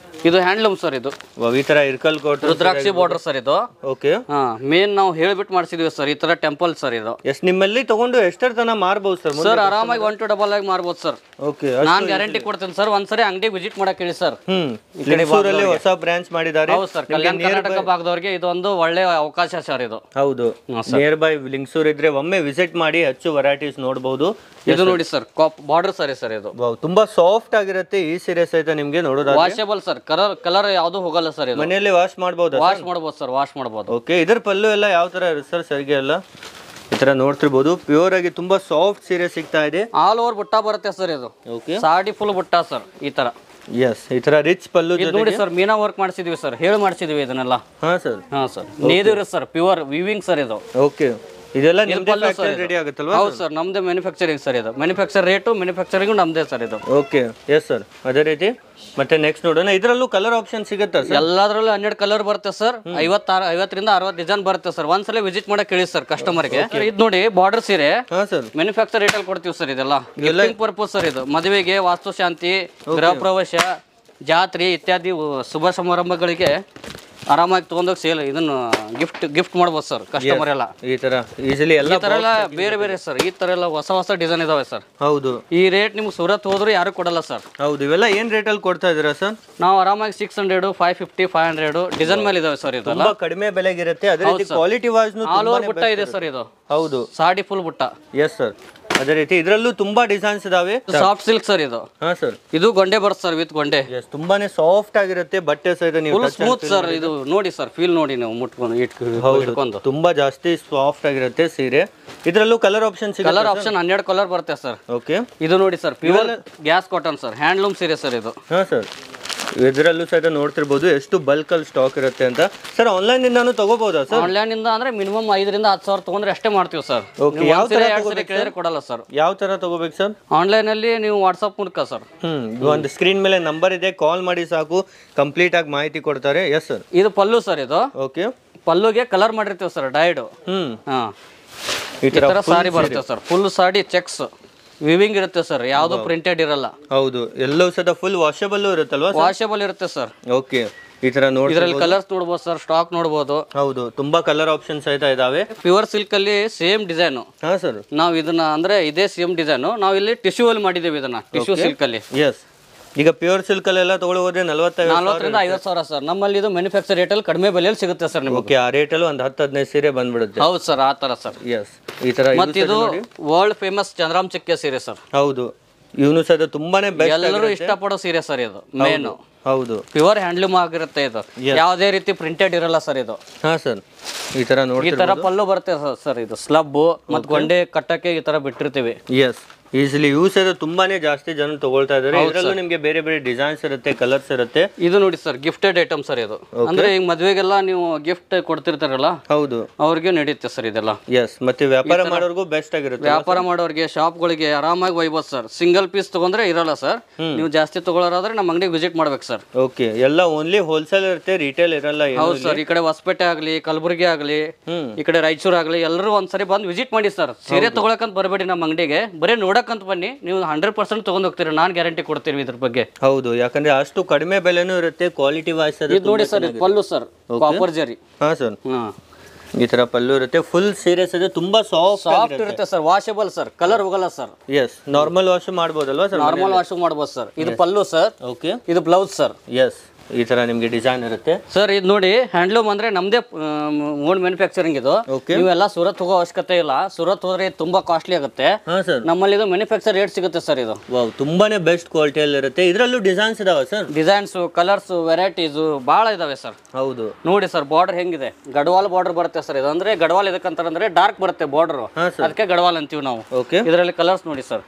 ಇದು ಹ್ಯಾಂಡ್ಲೂಮ್ ಸರ್. ಇದು ಈ ತರ ಇರ್ಕಲ್ ಕೋಟ್, ರುದ್ರಾಕ್ಷಿ ಬಾರ್ಡರ್ ಸರ್ ಇದು. ಓಕೆ, ಮೇನ್ ನಾವು ಹೇಳ್ಬಿಟ್ಟು ಮಾಡಿಸಿದೀವಿ ಸರ್. ಈ ತರ ಟೆಂಪಲ್ ಸರ್ ಇದು. ಎಸ್, ನಿಮ್ಮಲ್ಲಿ ತಗೊಂಡು ಎಷ್ಟರ ತನ ಮಾರಬಹುದು ಸರ್? ಸರ್, ಆರಾಮಾಗಿ 1 to 2 ಆಗಿ ಮಾರಬಹುದು ಸರ್. ಓಕೆ, ನಾನು ಗ್ಯಾರಂಟಿ ಕೊಡ್ತೀನಿ ಸರ್. ಒಂದ್ಸರಿ ಅಂಗಡಿ ವಿಸಿಟ್ ಮಾಡಕ್ ಹೇಳಿ ಸರ್. ಲಿಂಗಸೂರಲ್ಲಿ ಹೊಸ ಬ್ರಾಂಚ್ ಮಾಡಿದ್ದಾರೆ. ಹೌದು ಸರ್, ಕಲ್ಯಾಣ ಕರ್ನಾಟಕ ಭಾಗದವರಿಗೆ ಇದೊಂದು ಒಳ್ಳೆ ಅವಕಾಶ ಸರ್ ಇದು. ಹೌದು, ನಿಯರ್ ಬೈ ಲಿಂಗಸೂರ್ ಇದ್ರೆ ಒಮ್ಮೆ ವಿಸಿಟ್ ಮಾಡಿ ಹೆಚ್ಚು ವೆರೈಟೀಸ್ ನೋಡಬಹುದು. ಇದು ನೋಡಿ ಸರ್ ಬಾರ್ಡರ್ ಸಾರಿ ಸರ್ ಇದು. ತುಂಬಾ ಸಾಫ್ಟ್ ಆಗಿರುತ್ತೆ ಈ ಸೀರೆ ಸಹಿತ ನಿಮ್ಗೆ ನೋಡೋದಾದ್ರೆ. ವಾಷೇಬಲ್ ಸರ್, ಕಲರ್ ಯಾವ್ದು ಹೋಗಲ್ಲ ಸರ್ ಇದು. ಮನೆಯಲ್ಲಿ ವಾಶ್ ಮಾಡಬಹುದು. ವಾಶ್ ಮಾಡಬಹುದು ಸರ್, ವಾಶ್ ಮಾಡಬಹುದು. ಓಕೆ, ಇದರ ಪಲ್ಲು ಎಲ್ಲ ಯಾವ ತರ ಇರುತ್ತೆ ಸರ್? ಸರಿಗೆ ಎಲ್ಲ ಈ ತರ ನೋಡ್ತಿರ್ಬೋದು, ಪ್ಯೂರ್ ಆಗಿ ತುಂಬಾ ಸಾಫ್ಟ್ ಸೀರೆ ಸಿಗ್ತಾ ಇದೆ. ಆಲ್ ಓವರ್ ಬುಟ್ಟ ಬರುತ್ತೆ ಸರ್ ಇದು. ಓಕೆ, ಸಾಡಿ ಫುಲ್ ಬುಟ್ಟ ಸರ್ ಈ ತರ. ಎಸ್, ಈ ತರ ರಿಚ್ ಪಲ್ಲು ನೋಡಿ ಸರ್, ಮೀನಾ ವರ್ಕ್ ಮಾಡಿಸಿದ್ವಿ ಸರ್, ಮಾಡಿಸಿದ್ವಿ ಇದನ್ನೆಲ್ಲ. ಹಾ ಸರ್, ಹಾ ಸರ್, ನೇದಿವ್ರಿ ಸರ್, ಪ್ಯೂರ್ ವಿವಿಂಗ್ ಸರ್ ಇದು. ಓಕೆ, ಇದೆಲ್ಲ ನಿಮ್ದೇ ಫ್ಯಾಕ್ಟರಿ ರೆಡಿ ಆಗುತ್ತಲ್ವಾ? ಹೌದು ಸರ್, ನಮ್ದೇ ಮ್ಯಾನುಫ್ಯಾಕ್ಚರಿಂಗ್ ಸರ್ ಇದು. ಮ್ಯಾನುಫ್ಯಾಕ್ಚರ್ ರೇಟು ಮ್ಯಾನುಫ್ಯಾಕ್ಚರಿಂಗ್ ನಮ್ದೇ ಸರ್ ಇದು. ಓಕೆ, ಎಸ್ ಸರ್, ಅದೇ ರೀತಿ ಮತ್ತೆ ನೆಕ್ಸ್ಟ್ ನೋಡೋಣ. ಇದರಲ್ಲೂ ಕಲರ್ ಆಪ್ಷನ್ ಸಿಗುತ್ತಾ ಸರ್? ಎಲ್ಲದರಲ್ಲೂ 12 ಕಲರ್ ಬರುತ್ತೆ ಸರ್. 50ರಿಂದ 60 ಡಿಸೈನ್ ಬರುತ್ತೆ ಸರ್. ಒಂದ್ಸಲ ವಿಸಿಟ್ ಮಾಡಕ್ ಹೇಳಿ ಸರ್ ಕಸ್ಟಮರ್ಗೆ. ಇದು ನೋಡಿ ಬಾರ್ಡರ್ ಸೀರೆ. ಹಾ ಸರ್, ಮ್ಯಾನುಫ್ಯಾಕ್ಚರ್ ರೇಟ್ ಅಲ್ಲಿ ಕೊಡ್ತೀವಿ ಸರ್. ಇದೆಲ್ಲ ಗಿಫ್ಟಿಂಗ್ ಪರ್ಪಸ್ ಸರ್ ಇದು. ಮದುವೆಗೆ, ವಾಸ್ತು ಶಾಂತಿ, ಗೃಹ ಪ್ರವೇಶ, ಜಾತ್ರೆ ಇತ್ಯಾದಿ ಶುಭ ಸಮಾರಂಭಗಳಿಗೆ ಆರಾಮಾಗಿ ತಗೊಂಡೋಗಿ ಸೇಲ್ ಇದನ್ನು ಗಿಫ್ಟ್ ಮಾಡ್ಬೋದು ಸರ್ ಕಸ್ಟಮರ್ ಎಲ್ಲ. ಈ ತರ ಈಸಿಲಿ ಎಲ್ಲ ಈ ತರ ಎಲ್ಲ ಬೇರೆ ಬೇರೆ ಸರ್. ಈ ತರ ಎಲ್ಲ ಹೊಸ ಡಿಸೈನ್ ಇದಾವೆ ಸರ್. ಹೌದು, ಈ ರೇಟ್ ನಿಮ್ಗೆ ಸೂರತ್ ಹೋದ್ರು ಯಾರು ಕೊಡಲ್ಲ ಸರ್. ಹೌದು, ಇವೆಲ್ಲ ಏನ್ ರೇಟ್ ಅಲ್ಲಿ ಕೊಡ್ತಾ ಇದೀರಾ ಸರ್? ನಾವು ಆರಾಮಾಗಿ 600, 550, 500 ಡಿಸೈನ್ ಮೇಲೆ ಇದಾವೆ ಸರ್. ಇದೆಲ್ಲ ತುಂಬಾ ಕಡಿಮೆ ಬೆಲೆಗಿರುತ್ತೆ. ಅದೇ ರೀತಿ ಕ್ವಾಲಿಟಿ ವಾಯ್ಸ್ ಆಲ್ ಓವರ್ ಬುಟ್ಟ ಇದೆ ಸರ್ ಇದು. ಹೌದು, ಸಾಡಿ ಫುಲ್ ಬುಟ್ಟ. ಎಸ್ ಸರ್, ಅದೇ ರೀತಿ ಇದರಲ್ಲೂ ತುಂಬಾ ಡಿಸೈನ್ಸ್ ಇದಾವೆ. ಸಾಫ್ಟ್ ಸಿಲ್ಕ್ ಸರ್ ಇದು. ಹಾ ಸರ್, ಇದು ಗೊಂಡೆ ಬರುತ್ತೆ ಸರ್, ವಿತ್ ಗೊಂಡೆ. ಎಸ್, ತುಂಬಾನೇ ಸಾಫ್ಟ್ ಆಗಿರುತ್ತೆ ಬಟ್ಟೆ ಸಹಿತ. ನೀವು ಫುಲ್ ಸ್ಮೂತ್ ಸರ್ ಇದು. ನೋಡಿ ಸರ್, ಫೀಲ್ ನೋಡಿ ನೀವು ಮುಟ್ಕೊಂಡು ಇಟ್ಕೊಂಡು. ತುಂಬಾ ಜಾಸ್ತಿ ಸಾಫ್ಟ್ ಆಗಿರುತ್ತೆ ಸೀರೆ. ಇದರಲ್ಲೂ ಕಲರ್ ಆಪ್ಷನ್ ಸಿಗುತ್ತೆ. ಕಲರ್ ಆಪ್ಷನ್ 12 ಕಲರ್ ಬರುತ್ತೆ ಸರ್. ಓಕೆ, ಇದು ನೋಡಿ sir, pure gas cotton sir, handloom ಸೀರೆ ಸರ್ ಇದು. ಹಾ ಸರ್, ಇದರಲ್ಲೂ ಸಹಿತ ನೋಡ್ತಿರ್ಬೋದು ಎಷ್ಟು ಬಲ್ಕ್ ಅಲ್ಲಿ ಸ್ಟಾಕ್ ಇರುತ್ತೆ ಅಂತ. ಸರ್, ಆನ್ಲೈನ್ ಇಂದಾನು ತಗೋಬಹುದಾ ಸರ್? ಆನ್ಲೈನ್ ಇಂದ ಅಂದ್ರೆ ಮಿನಿಮಮ್ 5ರಿಂದ 10 ಸಾವಿರ ತಗೊಂಡ್ರೆ ಅಷ್ಟೇ ಮಾಡ್ತೀವಿ ಸರ್. ಓಕೆ, ಯಾವ ತರ ಕೇಳಿದ್ರೆ ಕೊಡಲ್ಲ ಸರ್. ಯಾವ ತರ ತಗೋಬೇಕು ಸರ್? ಆನ್ಲೈನ್ ಅಲ್ಲಿ ನೀವು ವಾಟ್ಸ್ಆಪ್ ಮೂಲಕ ಸರ್. ಒಂದು ಸ್ಕ್ರೀನ್ ಮೇಲೆ ನಂಬರ್ ಇದೆ, ಕಾಲ್ ಮಾಡಿ ಸಾಕು, ಕಂಪ್ಲೀಟ್ ಆಗಿ ಮಾಹಿತಿ ಕೊಡ್ತಾರೆ. ಎಸ್ ಸರ್, ಇದು ಪಲ್ಲು ಸರ್ ಇದು. ಓಕೆ, ಪಲ್ಲುಗೆ ಕಲರ್ ಮಾಡಿರ್ತೀವಿ ಸರ್, ಡೈಡ್. ಹಾ, ಈ ತರ ಸಾರಿ ಬರುತ್ತೆ sir. Full sari cheques viewing ಇರುತ್ತೆ ಸರ್, ಯಾವ್ದು ಪ್ರಿಂಟೆಡ್ ಇರಲ್ಲ. ಹೌದು, ಎಲ್ಲವೂ ಸಹ ಫುಲ್ ವಾಷಬಲ್ ಇರುತ್ತಲ್ವಾ? ವಾಷಬಲ್ ಇರುತ್ತೆ ಸರ್. ಓಕೆ, ಈ ತರ ನೋಡಿ ಇದರಲ್ಲಿ ಕಲರ್ಸ್ ನೋಡಬಹುದು ಸರ್, ಸ್ಟಾಕ್ ನೋಡಬಹುದು. ಹೌದು, ತುಂಬಾ ಕಲರ್ ಆಪ್ಷನ್ಸ್ ಸಹಿತ ಇದಾವೆ. ಪ್ಯೂರ್ ಸಿಲ್ಕ್ ಅಲ್ಲಿ ಸೇಮ್ ಡಿಸೈನ್. ಹಾ ಸರ್, ನಾವು ಇದನ್ನ ಅಂದ್ರೆ ಇದೇ ಸೇಮ್ ಡಿಸೈನ್ ನಾವು ಇಲ್ಲಿ ಟಿಶ್ಯೂ ಅಲ್ಲಿ ಮಾಡಿದ್ದೇವೆ ಇದನ್ನ. ಟಿಶ್ಯೂ ಸಿಲ್ಕ್ ಅಲ್ಲಿ. ಎಸ್, ಈಗ ಪ್ಯೂರ್ ಸಿಲ್ಕ್ ಅಲ್ಲೆಲ್ಲ ತಗೊಳ್ಳೋದ್ರೆ 40ರಿಂದ 50 ಸಾವಿರ ಸರ್. ನಮ್ಮಲ್ಲಿ ಇದು ಮ್ಯಾನುಫ್ಯಾಕ್ಚರ್ ರೇಟ್ ಅಲ್ಲಿ ಕಡಿಮೆ ಬೆಲೆಯಲ್ಲಿ ಸಿಗುತ್ತೆ ಸರ್ ನಿಮಗೆ. ಓಕೆ, ಆ ರೇಟ್ ಅಲ್ಲಿ ಒಂದು 10-15 ಸೀರೆ ಬಂದ್ಬಿಡುತ್ತೆ. ಹೌದು ಸರ್, ಆ ತರ ಸರ್. ಎಸ್, ಈ ತರ. ಮತ್ತೆ ಇದು ವರ್ಲ್ಡ್ ಫೇಮಸ್ ಚಂದ್ರಾಮ್ ಚಿಕ್ಕೆ ಸೀರೆ ಸರ್. ಹೌದು, ಇವನು ಸಹ ತುಂಬಾನೇ ಬೆಸ್ಟ್, ಎಲ್ಲರೂ ಇಷ್ಟಪಡೋ ಸೀರೆ ಸರ್ ಇದು. ಮೇನ್ ಹೌದು, ಪ್ಯೂರ್ ಹ್ಯಾಂಡ್ಲೂಮ್ ಆಗಿರುತ್ತೆ ಇದು. ಯಾವುದೇ ರೀತಿ ಪ್ರಿಂಟೆಡ್ ಇರಲ್ಲ ಸರ್ ಇದು. ಹಾ ಸರ್, ಈ ತರ ನೋಡಿ. ಈ ತರ ಪಲ್ಲು ಬರುತ್ತೆ ಸರ್. ಇದು ಸ್ಲಬ್ ಮತ್ತೆ ಗೊಂಡೆ ಕಟ್ಟಕ್ಕೆ ಈ ತರ ಬಿಟ್ಟಿರ್ತೀವಿ. ಎಸ್, ಈಸಿಲಿ ಯೂಸ್ ಇದೆ. ತುಂಬಾನೇ ಜಾಸ್ತಿ ಜನ ತಗೊಳ್ತಾ ಇದಾರೆ. ಇದರಲ್ಲೂ ನಿಮಗೆ ಬೇರೆ ಬೇರೆ ಡಿಸೈನ್ಸ್ ಇರುತ್ತೆ, ಕಲರ್ಸ್ ಇರುತ್ತೆ. ಇದು ನೋಡಿ ಸರ್, ಗಿಫ್ಟೆಡ್ ಐಟಮ್ ಸರ್ ಇದು. ಅಂದ್ರೆ ಈಗ ಮದ್ವೆಗೆಲ್ಲ ನೀವು ಗಿಫ್ಟ್ ಕೊಡ್ತಿರ್ತಾರಲ್ಲ, ಹೌದು, ಅವ್ರಿಗೆ ನಡೆಯುತ್ತೆ ಸರ್ ಇದೆಲ್ಲ. ಎಸ್, ಮತ್ತೆ ವ್ಯಾಪಾರ ಮಾಡೋರ್ಗೂ ಬೆಸ್ಟ್ ಆಗಿರುತ್ತೆ. ವ್ಯಾಪಾರ ಮಾಡೋರಿಗೆ, ಶಾಪ್ಗಳಿಗೆ ಆರಾಮಾಗಿ ಒಯ್ಬೋದು ಸರ್. ಸಿಂಗಲ್ ಪೀಸ್ ತಗೊಂಡ್ರೆ ಇರಲ್ಲ ಸರ್. ನೀವು ಜಾಸ್ತಿ ತಗೊಳ್ಳೋರಾದ್ರೆ ನಮ್ಮ ಅಂಗಡಿಗೆ ವಿಸಿಟ್ ಮಾಡ್ಬೇಕು ಸರ್. ಓಕೆ, ಎಲ್ಲ ಓನ್ಲಿ ಹೋಲ್ಸೇಲ್ ಇರುತ್ತೆ, ರಿಟೇಲ್ ಇರಲ್ಲ. ಹೌದು ಸರ್, ಈ ಕಡೆ ಹೊಸಪೇಟೆ ಆಗ್ಲಿ, ಕಲಬುರಗಿ ಆಗ್ಲಿ, ಈ ಕಡೆ ರಾಯಚೂರು ಆಗ್ಲಿ, ಎಲ್ಲರೂ ಒಂದ್ಸರಿ ಬಂದು ವಿಸಿಟ್ ಮಾಡಿ ಸರ್. ಸೀರೆ ತಗೊಳಕಂತ ಬರಬೇಡಿ ನಮ್ಮ ಅಂಗಡಿಗೆ, ಬರೀ ನೋಡಕ್ಕಂತ ಬನ್ನಿ. ನೀವು 100% ತಗೊಂಡ್ ಹೋಗ್ತೀರಿ, ನಾನ್ ಗ್ಯಾರಂಟಿ ಕೊಡ್ತೀವಿ ಇದ್ರ ಬಗ್ಗೆ. ಹೌದು, ಯಾಕಂದ್ರೆ ಅಷ್ಟು ಕಡಿಮೆ ಬೆಲೆನೂ ಇರುತ್ತೆ, ಕ್ವಾಲಿಟಿ ವೈಸ್. ಇದು ನೋಡಿ ಸರ್, ಪಲ್ಲು ಸರ್, ಕಾಪರ್ ಜರಿ. ಹಾ ಸರ್, ಈ ತರ ಪಲ್ಲು ಇರುತ್ತೆ. ಫುಲ್ ಸೀರಿಯಸ್ ಇದೆ, ತುಂಬಾ ಸಾಫ್ಟ್ ಇರುತ್ತೆ ಸರ್. ವಾಷಬಲ್ ಸರ್, ಕಲರ್ ಹೋಗಲ್ಲ ಸರ್. ಎಸ್, ನಾರ್ಮಲ್ ವಾಶ್ ಮಾಡಬಹುದಲ್ವಾ ಸರ್? ನಾರ್ಮಲ್ ವಾಶ್ ಮಾಡಬಹುದು ಸರ್. ಇದು ಪಲ್ಲು ಸರ್. ಓಕೆ, ಇದು ಬ್ಲೌಸ್ ಸರ್. ಎಸ್, ಈ ತರ ನಿಮ್ಗೆ ಡಿಸೈನ್ ಇರುತ್ತೆ ಸರ್. ಇದು ನೋಡಿ, ಹ್ಯಾಂಡ್ಲೂಮ್ ಅಂದ್ರೆ ನಮ್ದೇ ಓನ್ ಮ್ಯಾನುಫ್ಯಾಕ್ಚರಿಂಗ್ ಇದು. ನೀವೆಲ್ಲ ಸೂರತ್ ಹೋಗೋ ಅವಶ್ಯಕತೆ ಇಲ್ಲ. ಸೂರತ್ ಹೋದ್ರೆ ತುಂಬಾ ಕಾಸ್ಟ್ಲಿ ಆಗುತ್ತೆ. ನಮ್ಮಲ್ಲಿ ಇದು ಮ್ಯಾನುಫ್ಯಾಕ್ಚರ್ ರೇಟ್ ಸಿಗುತ್ತೆ ಸರ್. ಇದು ತುಂಬಾನೇ ಬೆಸ್ಟ್ ಕ್ವಾಲಿಟಿಯಲ್ಲಿ ಇರುತ್ತೆ. ಇದರಲ್ಲೂ ಡಿಸೈನ್ಸ್ ಇದಾವೆ ಸರ್. ಡಿಸೈನ್ಸ್, ಕಲರ್ಸ್, ವೆರೈಟೀಸ್ ಬಹಳ ಇದಾವೆ ಸರ್. ಹೌದು, ನೋಡಿ ಸರ್, ಬಾರ್ಡರ್ ಹೆಂಗಿದೆ. ಗಡವಾಲ್ ಬಾರ್ಡರ್ ಬರುತ್ತೆ ಸರ್ ಇದು. ಅಂದ್ರೆ ಗಡವಾಲ್ ಇದಕ್ಕಂತಾರೆ ಡಾರ್ಕ್ ಬರುತ್ತೆ ಬಾರ್ಡರ್, ಅದಕ್ಕೆ ಗಡವಾಲ್ ಅಂತೀವಿ ನಾವು. ಇದರಲ್ಲಿ ಕಲರ್ಸ್ ನೋಡಿ ಸರ್,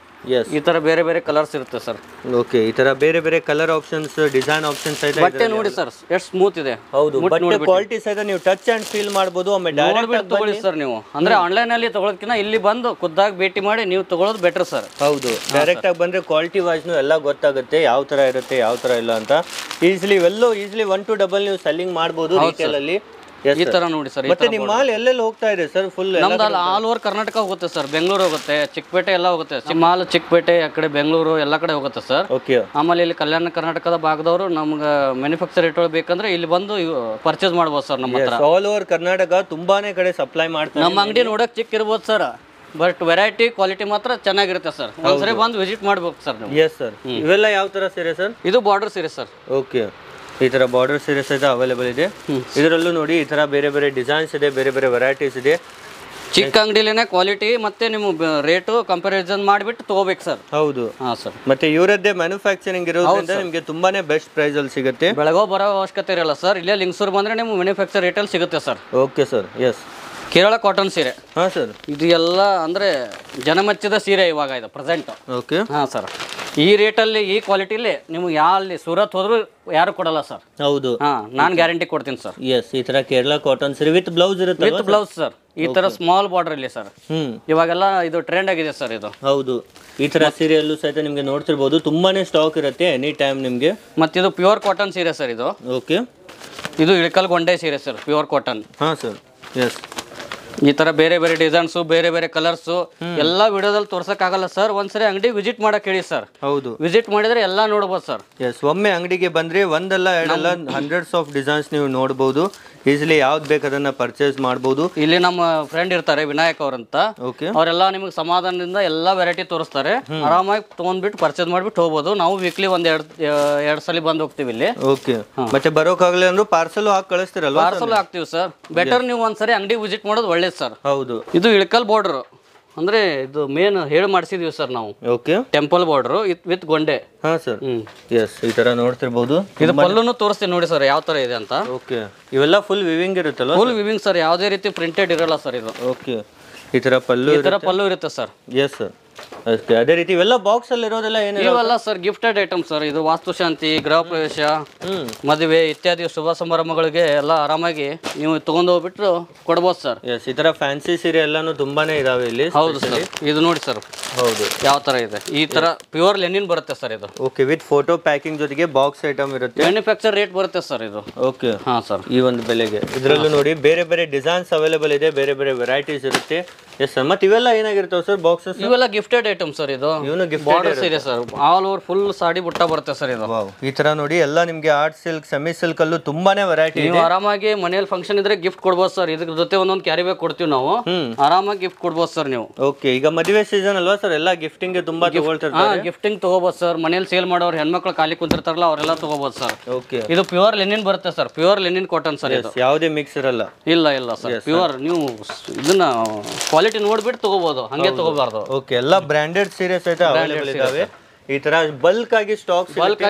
ಈ ತರ ಬೇರೆ ಬೇರೆ ಕಲರ್ಸ್ ಇರುತ್ತೆ ಸರ್. ಓಕೆ, ಈ ತರ ಬೇರೆ ಬೇರೆ ಕಲರ್ ಆಪ್ಷನ್ಸ್, ಡಿಸೈನ್ ಆಪ್ಷನ್ಸ್ ಇದೆ. ಬಟ್ಟೆ ನೋಡಿ ಸರ್, ಎಷ್ಟು ಸ್ಮೂತ್ ಇದೆ. ಹೌದು, ಬಟ್ಟೆ ಕ್ವಾಲಿಟಿ ಸಹಿತ ನೀವು ಟಚ್ ಅಂಡ್ ಫೀಲ್ ಮಾಡಬಹುದು. ಆಮೇಲೆ ಡೈರೆಕ್ಟ್ ತಗೊಳ್ಳಿ ಸರ್ ನೀವು. ಅಂದ್ರೆ ಆನ್ಲೈನ್ ಅಲ್ಲಿ ತಗೊಳ್ಳೋದಕ್ಕಿಂತ ಇಲ್ಲಿ ಬಂದು ಖುದ್ದಾಗಿ ಭೇಟಿ ಮಾಡಿ ನೀವು ತಗೊಳ್ಳೋದು ಬೆಟರ್ ಸರ್. ಹೌದು, ಡೈರೆಕ್ಟ್ ಆಗಿ ಬಂದ್ರೆ ಕ್ವಾಲಿಟಿ ವೈಸ್ ಎಲ್ಲ ಗೊತ್ತಾಗುತ್ತೆ, ಯಾವ ತರ ಇರುತ್ತೆ, ಯಾವ ತರ ಇಲ್ಲ ಅಂತ. ಈಸಿಲಿ 1 to double ನೀವು ಸೆಲ್ಲಿಂಗ್ ಮಾಡಬಹುದು ರಿಟೇಲ್ ಅಲ್ಲಿ. ಈ ತರ ನೋಡಿ ಸರ್. ಮತ್ತೆ ನಿಮ್ಮ ಮಾಲ್ ಎಲ್ಲೆಲ್ಲಿ ಹೋಗ್ತಾ ಇದೆ ಸರ್? ಫುಲ್ ನಮ್ದಲ್ಲ ಆಲ್ ಓವರ್ ಕರ್ನಾಟಕ ಹೋಗುತ್ತೆ ಸರ್. ಬೆಂಗಳೂರು ಹೋಗುತ್ತೆ, ಚಿಕ್ಕಪೇಟೆ ಎಲ್ಲ ಹೋಗುತ್ತೆ. ಮಾಲ್ ಚಿಕ್ಕಪೇಟೆ, ಆ ಕಡೆ ಬೆಂಗಳೂರು ಎಲ್ಲ ಕಡೆ ಹೋಗುತ್ತೆ ಸರ್. ಓಕೆ, ಆಮೇಲೆ ಇಲ್ಲಿ ಕಲ್ಯಾಣ ಕರ್ನಾಟಕದ ಭಾಗದವರು ನಮ್ಗೆ ಮ್ಯಾನುಫ್ಯಾಕ್ಚರ್ ರೇಟ್ ಬೇಕಂದ್ರೆ ಇಲ್ಲಿ ಬಂದು ಪರ್ಚೇಸ್ ಮಾಡ್ಬೋದು ಸರ್. ನಮ್ಮ ಹತ್ರ ಆಲ್ ಓವರ್ ಕರ್ನಾಟಕ ತುಂಬಾನೇ ಕಡೆ ಸಪ್ಲೈ ಮಾಡ್ತಾರೆ. ನಮ್ಮ ಅಂಗಡಿ ನೋಡಕ್ ಚಿಕ್ಕ ಇರ್ಬೋದು ಸರ್, ಬಟ್ ವೆರೈಟಿ ಕ್ವಾಲಿಟಿ ಮಾತ್ರ ಚೆನ್ನಾಗಿರುತ್ತೆ ಸರ್. ಒಂದ್ಸರಿ ಬಂದು ವಿಸಿಟ್ ಮಾಡ್ಬೇಕು ಸರ್ ನೀವು. ಎಸ್ ಸರ್, ಇವೆಲ್ಲ ಯಾವ ತರ ಸೀರೆ ಸರ್? ಇದು ಬಾರ್ಡರ್ ಸೀರೆ ಸರ್. ಓಕೆ, ಈ ತರ ಬಾರ್ಡರ್ ಸೀರೆ ಸಹಿತ ಅವೈಲೇಬಲ್ ಇದೆ. ಇದರಲ್ಲೂ ನೋಡಿ ಈ ತರ ಬೇರೆ ಬೇರೆ ಡಿಸೈನ್ಸ್ ಇದೆ, ಬೇರೆ ಬೇರೆ ವೆರೈಟೀಸ್ ಇದೆ. ಚಿಕ್ಕ ಅಂಗಡಿಲೇನೆ ಕ್ವಾಲಿಟಿ ಮತ್ತೆ ನಿಮ್ಮ ರೇಟು ಕಂಪ್ಯಾರಿಸನ್ ಮಾಡಿಬಿಟ್ಟು ತಗೋಬೇಕು ಸರ್. ಹೌದು. ಹಾಂ ಸರ್. ಮತ್ತೆ ಇವರದ್ದೇ ಮ್ಯಾನುಫ್ಯಾಕ್ಚರಿಂಗ್ ಇರೋದ್ರಿಂದ ನಿಮಗೆ ತುಂಬಾನೇ ಬೆಸ್ಟ್ ಪ್ರೈಸ್ ಅಲ್ಲಿ ಸಿಗುತ್ತೆ. ಬೆಳಗಾವ್ ಬರೋ ಅವಶ್ಯಕತೆ ಇರಲ್ಲ ಸರ್, ಇಲ್ಲೇ ಲಿಂಗಸೂರು ಬಂದ್ರೆ ನಿಮ್ಮ ಮ್ಯಾನುಫ್ಯಾಕ್ಚರ್ ರೇಟಲ್ಲಿ ಸಿಗುತ್ತೆ sir. Okay sir. Yes. Kerala cotton ಸೀರೆ. ಹಾಂ ಸರ್. ಇದು ಎಲ್ಲ ಅಂದ್ರೆ ಜನಮೆಚ್ಚಿದ ಸೀರೆ ಇವಾಗ ಇದು ಪ್ರೆಸೆಂಟ್. ಓಕೆ. ಹಾಂ ಸರ್. ಈ ರೇಟಲ್ಲಿ ಈ ಕ್ವಾಲಿಟಿಲಿ ನಿಮ್ಗೆ ಅಲ್ಲಿ ಸೂರತ್ ಹೋದ್ರು ಯಾರು ಕೊಡಲ್ಲ ಸರ್. ಹೌದು. ಹಾಂ, ನಾನು ಗ್ಯಾರಂಟಿ ಕೊಡ್ತೀನಿ ಸರ್. ಎಸ್, ಈ ತರ ಕೇರಳ ಕಾಟನ್ ಸೀರೆ ವಿತ್ ಬ್ಲೌಸ್ ಇರುತ್ತೆ. With blouse sir. ಈ ತರ ಸ್ಮಾಲ್ ಬಾರ್ಡರ್ ಇಲ್ಲಿ ಸರ್. ಇವಾಗೆಲ್ಲ ಇದು ಟ್ರೆಂಡ್ ಆಗಿದೆ ಸರ್ ಇದು. ಹೌದು. ಈ ತರ ಸೀರೆಯಲ್ಲೂ ಸಹಿತ ನಿಮ್ಗೆ ನೋಡ್ತಿರ್ಬೋದು, ತುಂಬಾನೇ ಸ್ಟಾಕ್ ಇರುತ್ತೆ ಎನಿ ಟೈಮ್ ನಿಮ್ಗೆ. ಮತ್ತೆ ಇದು ಪ್ಯೂರ್ ಕಾಟನ್ ಸೀರೆ ಸರ್ ಇದು. ಓಕೆ. ಇದು ಇಳಕಲ್ ಗೊಂಡೆ ಸೀರೆ ಸರ್, ಪ್ಯೂರ್ ಕಾಟನ್. ಹಾಂ ಸರ್. ಎಸ್. ಈ ತರ ಬೇರೆ ಬೇರೆ ಡಿಸೈನ್ಸು, ಬೇರೆ ಬೇರೆ ಕಲರ್ಸು ಎಲ್ಲ ವಿಡಿಯೋದಲ್ಲಿ ತೋರ್ಸಕ್ಕಾಗಲ್ಲ ಸರ್. ಒಂದ್ಸರಿ ಅಂಗಡಿ ವಿಸಿಟ್ ಮಾಡಕ್ ಹೇಳಿ ಸರ್. ಹೌದು. ವಿಸಿಟ್ ಮಾಡಿದ್ರೆ ಎಲ್ಲ ನೋಡ್ಬೋದು ಸರ್. ಎಸ್, ಒಮ್ಮೆ ಅಂಗಡಿಗೆ ಬಂದ್ರೆ ಒಂದಲ್ಲ ಎರಡಲ್ಲ ಹಂಡ್ರೆಡ್ಸ್ ಆಫ್ ಡಿಸೈನ್ಸ್ ನೀವು ನೋಡ್ಬೋದು. ಈಸಿಲಿ ಯಾವ್ದು ಬೇಕು ಅದನ್ನ ಪರ್ಚೇಸ್ ಮಾಡ್ಬೋದು. ಇಲ್ಲಿ ನಮ್ಮ ಫ್ರೆಂಡ್ ಇರ್ತಾರೆ ವಿನಾಯಕ್ ಅವ್ರಂತ. ಓಕೆ. ಅವರೆಲ್ಲ ನಿಮಗೆ ಸಮಾಧಾನದಿಂದ ಎಲ್ಲ ವೆರೈಟಿ ತೋರಿಸ್ತಾರೆ. ಆರಾಮಾಗಿ ತೊಗೊಂಡ್ಬಿಟ್ಟು ಪರ್ಚೇಸ್ ಮಾಡ್ಬಿಟ್ಟು ಹೋಗ್ಬೋದು. ನಾವು ವೀಕ್ಲಿ ಎರಡು ಸಲ ಬಂದು ಹೋಗ್ತೀವಿ ಇಲ್ಲಿ. ಓಕೆ. ಮತ್ತೆ ಬರೋಕಾಗಲಿ ಅಂದ್ರೂ ಪಾರ್ಸಲ್ ಹಾಕಿ ಕಳಿಸ್ತಿರಲ್ವಾ? ಪಾರ್ಸಲ್ ಹಾಕ್ತೀವಿ ಸರ್. ಬೆಟರ್ ನೀವು ಒಂದ್ಸರಿ ಅಂಗಡಿ ವಿಸಿಟ್ ಮಾಡೋದು ಒಳ್ಳೇದು ಸರ್. ಹೌದು. ಇದು ಇಳಕಲ್ ಬಾರ್ಡರ್ ಅಂದ್ರೆ ಇದು ಮೇನ್ ಹೇಳಿ ಮಾಡಿಸಿದೀವಿ ಸರ್ ನಾವು. ಓಕೆ. ಟೆಂಪಲ್ ಬಾರ್ಡರ್ ವಿತ್ ಗೊಂಡೆ. ಹಾ ಸರ್. ಎಸ್, ಈ ತರ ನೋಡ್ತಿರ್ಬೋದು. ಇದು ಪಲ್ಲುನು ತೋರಿಸ್ತೀನಿ ನೋಡಿ ಸರ್ ಯಾವ ತರ ಇದೆ ಅಂತ. ಓಕೆ. ಇವೆಲ್ಲ ಫುಲ್ ವಿವಿಂಗ್ ಇರುತ್ತಲ್ಲ? ಫುಲ್ ವಿವಿಂಗ್ ಸರ್, ಯಾವುದೇ ರೀತಿ ಪ್ರಿಂಟೆಡ್ ಇರಲ್ಲ ಸರ್ ಇದು. ಓಕೆ. ಈ ತರ ಪಲ್ಲು ಇರುತ್ತೆ ಸರ್. Yes sir. ಓಕೆ. ಅದೇ ರೀತಿ ಇವೆಲ್ಲ ಬಾಕ್ಸ್ ಅಲ್ಲಿ ಇರೋದೆಲ್ಲ ಏನಿಲ್ಲ? ಇವೆಲ್ಲ ಸರ್ ಗಿಫ್ಟೆಡ್ ಐಟಮ್ ಸರ್. ಇದು ವಾಸ್ತುಶಾಂತಿ, ಗೃಹ ಪ್ರವೇಶ, ಮದುವೆ ಇತ್ಯಾದಿ ಶುಭ ಸಮಾರಂಭಗಳಿಗೆ ಎಲ್ಲ ಆರಾಮಾಗಿ ನೀವು ತಗೊಂಡು ಹೋಗ್ಬಿಟ್ಟು ಕೊಡ್ಬೋದು ಸರ್. ಎಸ್, ಈ ತರ ಫ್ಯಾನ್ಸಿ ಸೀರೆ ಎಲ್ಲಾನು ತುಂಬಾನೇ ಇದಾವೆ ಇಲ್ಲಿ. ಹೌದು ಸರ್. ಇದು ನೋಡಿ ಸರ್. ಹೌದು. ಯಾವ ತರ ಇದೆ. ಈ ತರ ಪ್ಯೂರ್ ಲೆನಿನ್ ಬರುತ್ತೆ ಸರ್ ಇದು. ಓಕೆ. ವಿತ್ ಫೋಟೋ ಪ್ಯಾಕಿಂಗ್ ಜೊತೆಗೆ ಬಾಕ್ಸ್ ಐಟಮ್ ಇರುತ್ತೆ. ಮ್ಯಾನುಫ್ಯಾಕ್ಚರ್ ರೇಟ್ ಬರುತ್ತೆ ಸರ್ ಇದು. ಓಕೆ. ಹಾ ಸರ್. ಈ ಒಂದು ಬೆಲೆಗೆ ಇದರಲ್ಲೂ ನೋಡಿ ಬೇರೆ ಬೇರೆ ಡಿಸೈನ್ಸ್ ಅವೈಲೇಬಲ್ ಇದೆ, ಬೇರೆ ಬೇರೆ ವೆರೈಟೀಸ್ ಇರುತ್ತೆ. S sir. ಮತ್ತೆ ಇವೆಲ್ಲ ಏನಾಗಿರ್ತಾವೆ ಸರ್ ಬಾಕ್ಸಸ್? ಇವೆಲ್ಲ ಗಿಫ್ಟೆಡ್ ಐಟಮ್ ಸರ್ ಇದು. ಇವನು ಗಿಫ್ಟ್ ಬಾರ್ಡರ್ ಸೀರೆ sir. All over full sari ಬುಟ್ಟ ಬರುತ್ತೆ ಸರ್ ಇದು. ಈ ತರ ನೋಡಿ ಎಲ್ಲ ನಿಮ್ಗೆ ಆರ್ಟ್ ಸಿಲ್ಕ್, ಸೆಮಿ ಸಿಲ್ಕ್ ಅಲ್ಲೂ ತುಂಬಾನೇ ವೆರೈಟಿ ಇದೆ. ನೀವು ಆರಾಮಾಗಿ ಮನೆಯಲ್ಲಿ ಫಂಕ್ಷನ್ ಇದ್ರೆ ಗಿಫ್ಟ್ ಕೊಡ್ಬೋದು ಸರ್. ಇದ್ರ ಜೊತೆ ಒಂದೊಂದು ಕ್ಯಾರಿ ಬ್ಯಾಗ್ ಕೊಡ್ತೀವಿ ನಾವು. ಆರಾಮಾಗಿ ಗಿಫ್ಟ್ ಕೊಡ್ಬೋದು ಸರ್ ನೀವು. ಓಕೆ. ಈಗ ಮದುವೆ ಸೀಸನ್ ಅಲ್ವಾ ಸರ್, ಎಲ್ಲ ಗಿಫ್ಟಿಂಗ್ ತುಂಬಾ ತಗೊಳ್ತಿರ್ತಾರೆ. ಗಿಫ್ಟಿಂಗ್ ತಗೋಬಹುದು ಸರ್. ಮನೇಲಿ ಸೇಲ್ ಮಾಡೋರು ಹೆಣ್ಮಕ್ಳು ಖಾಲಿ ಕುಂತಿರ್ತಾರಲ್ಲ ಅವರೆಲ್ಲ ತಗೋಬಹುದು ಸರ್. ಓಕೆ. ಇದು ಪ್ಯೂರ್ ಲೆನಿನ್ ಬರುತ್ತೆ sir. Pure Lenin cotton sir ಇದು. ಯಾವುದೇ ಮಿಕ್ಸ್ ಇರಲ್ಲ? ಇಲ್ಲ ಸರ್. ಪ್ಯೂರ್. ನೀವು ಇದನ್ನ ಕ್ವಾಲಿಟಿ ನೋಡ್ಬಿಟ್ಟು ತಗೋಬಹುದು, ಹಂಗೆ ತಗೋಬಾರ್ದು. ಓಕೆ. ಎಲ್ಲ ಬ್ರಾಂಡೆಡ್ ಸೀರೆ ಸಹಿತ ಅವೈಲೇಬಲ್ ಇದಾವೆ. ಈ ತರ ಬಲ್ಕ್ ಆಗಿ ಸ್ಟಾಕ್